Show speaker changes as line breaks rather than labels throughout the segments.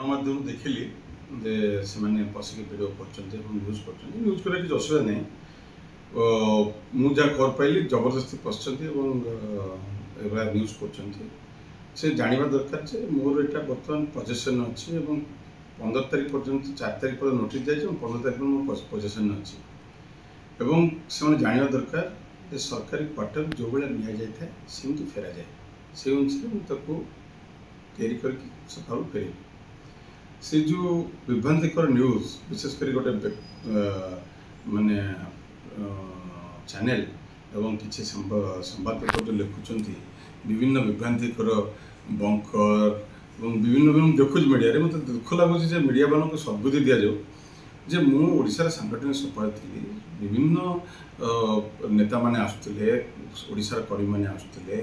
गणमाध्यम देखिली जे से पशिक भिड कर न्यूज कर न्यूज कर किसी असुविधा नहीं मुझे खबर पाइली जबरदस्ती पशुंट न्यूज कर जानवा दरकार जे मोर यहाँ बर्तमान पजेसन अच्छी 15 तारीख पर्यंत 4 तारीख पर नोटिस जाए 15 तारीख मोर पजेसन अच्छी से जानवा दरकार जे सरकारी क्वार्टर जो भाई नि जाए सेमती फेरा जाए से अनुसार मुझे तैयारी सका फेर से जो विभ्रांतिकर न्यूज विशेषकर गोटे माने चैनल एवं किसी संवादपत्र जो लिखुंट विभिन्न विभ्रांतिकर बंकर विभिन्न विभिन्न देखुच मीडिया मतलब दुख लगुच मीडिया मान को सद्बुद्धि दि जाऊ जे मुझार सांगठनिक संपादक थी विभिन्न नेता मैंने आसुले ओडिशार कर्मी मैंने आसुले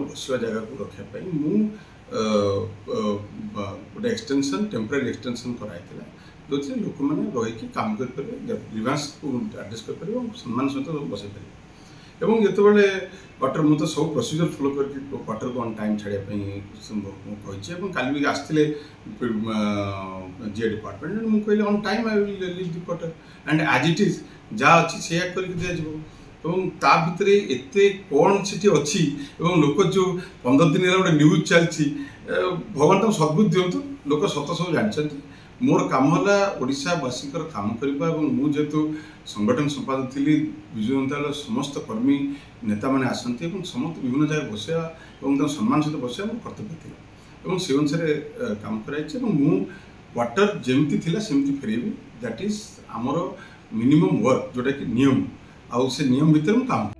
बसवा जगह को रखापी गोटे एक्सटेंशन टेम्पररी एक्सटेंशन कराई जो लोक मैंने रही काम करेंगे ग्रीवांस को आडजस्ट कर सम्मान सहित बसई पारे और जिते क्वार्टर मुझे सब प्रोसीजर फॉलो करके क्वार्टर को ऑन टाइम छाड़ापी कही काली भी आसते जी डिपार्टमेंट मुझे कहली on time I will leave the quarter and as it is जहाँ अच्छी से दि ता भितर एत कौन से अच्छी लोक जो 15 दिन गोटे न्यूज चलती भगवान तक सद्बुद्धि दिंतु लोक सत सब जानते मोर काम है ओडावासी काम करने मुझे संगठन संपादक थी विजु जनता दल समस्त कर्मी नेता मैंने आसती समस्त विभिन्न जगह बसवा सम्मान सहित बसवा मोर कर्तव्य थी से अनुसार काम कराई मु क्वार्टर जमती थी सेमती फेरबी दैट इज आमर मिनिमम वर्क जोटा कि नियम आउ से नियम भितर काम